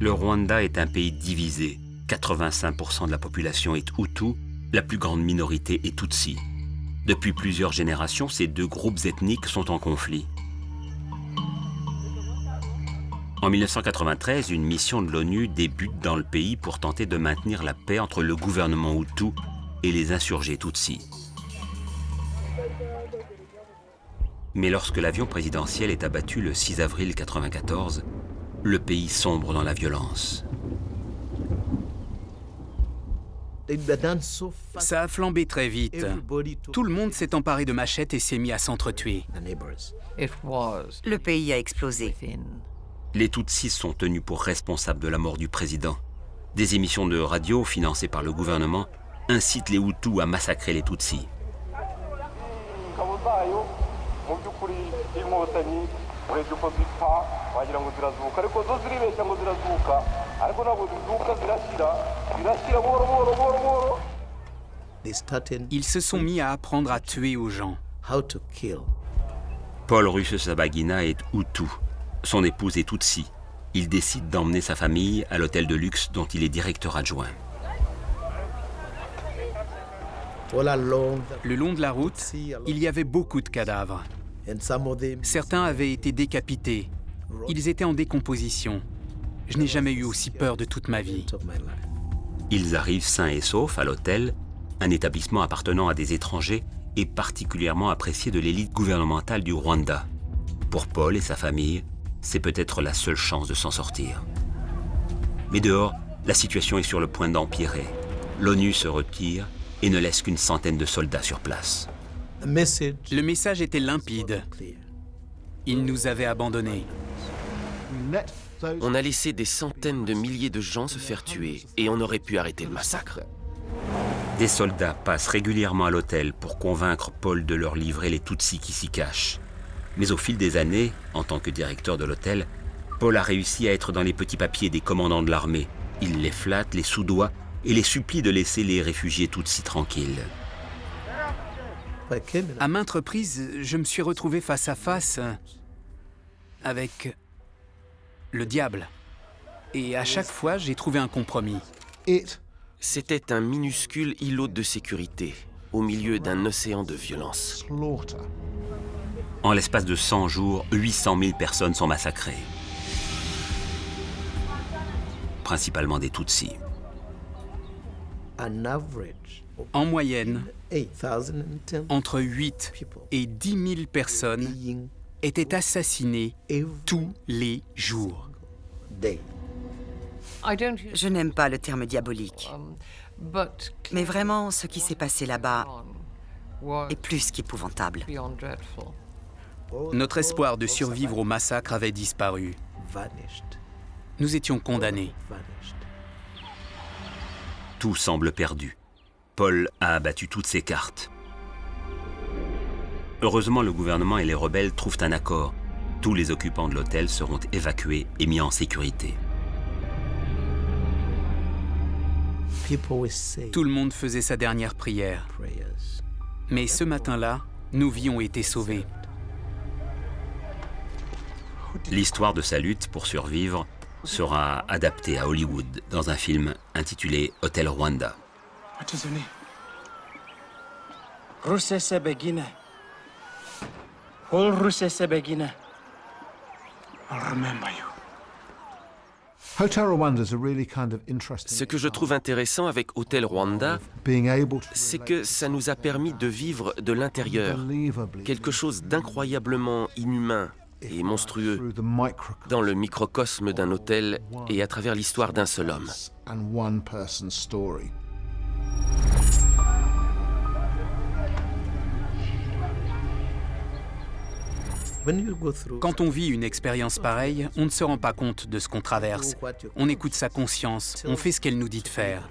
Le Rwanda est un pays divisé. 85% de la population est Hutu, la plus grande minorité est Tutsi. Depuis plusieurs générations, ces deux groupes ethniques sont en conflit. En 1993, une mission de l'ONU débute dans le pays pour tenter de maintenir la paix entre le gouvernement Hutu et les insurgés Tutsi. Mais lorsque l'avion présidentiel est abattu le 6 avril 1994, le pays sombre dans la violence. Ça a flambé très vite. Tout le monde s'est emparé de machettes et s'est mis à s'entretuer. Le pays a explosé. Les Tutsis sont tenus pour responsables de la mort du président. Des émissions de radio financées par le gouvernement incitent les Hutus à massacrer les Tutsis. Ils se sont mis à apprendre à tuer aux gens. Paul Rusesabagina est Hutu. Son épouse est Tutsi. Il décide d'emmener sa famille à l'hôtel de luxe dont il est directeur adjoint. Le long de la route, il y avait beaucoup de cadavres. Certains avaient été décapités. Ils étaient en décomposition. Je n'ai jamais eu aussi peur de toute ma vie. Ils arrivent sains et saufs à l'hôtel, un établissement appartenant à des étrangers et particulièrement apprécié de l'élite gouvernementale du Rwanda. Pour Paul et sa famille, c'est peut-être la seule chance de s'en sortir. Mais dehors, la situation est sur le point d'empirer. L'ONU se retire et ne laisse qu'une centaine de soldats sur place. Le message était limpide. Ils nous avaient abandonnés. On a laissé des centaines de milliers de gens se faire tuer et on aurait pu arrêter le massacre. Des soldats passent régulièrement à l'hôtel pour convaincre Paul de leur livrer les Tutsis qui s'y cachent. Mais au fil des années, en tant que directeur de l'hôtel, Paul a réussi à être dans les petits papiers des commandants de l'armée. Il les flatte, les soudoie et les supplie de laisser les réfugiés Tutsis tranquilles. À maintes reprises, je me suis retrouvé face à face avec le diable. Et à chaque fois, j'ai trouvé un compromis. C'était un minuscule îlot de sécurité, au milieu d'un océan de violence. En l'espace de 100 jours, 800 000 personnes sont massacrées. Principalement des Tutsis. En moyenne, entre 8 et 10 000 personnes étaient assassinées tous les jours. Je n'aime pas le terme diabolique. Mais vraiment, ce qui s'est passé là-bas est plus qu'épouvantable. Notre espoir de survivre au massacre avait disparu. Nous étions condamnés. Tout semble perdu. Paul a abattu toutes ses cartes. Heureusement, le gouvernement et les rebelles trouvent un accord. Tous les occupants de l'hôtel seront évacués et mis en sécurité. Tout le monde faisait sa dernière prière. Mais ce matin-là, nos vies ont été sauvées. L'histoire de sa lutte pour survivre sera adaptée à Hollywood dans un film intitulé Hôtel Rwanda. Rusesabagina. Paul Rusesabagina. I'll remember you. Ce que je trouve intéressant avec Hôtel Rwanda, c'est que ça nous a permis de vivre de l'intérieur, quelque chose d'incroyablement inhumain et monstrueux, dans le microcosme d'un hôtel et à travers l'histoire d'un seul homme. Quand on vit une expérience pareille, on ne se rend pas compte de ce qu'on traverse. On écoute sa conscience, on fait ce qu'elle nous dit de faire.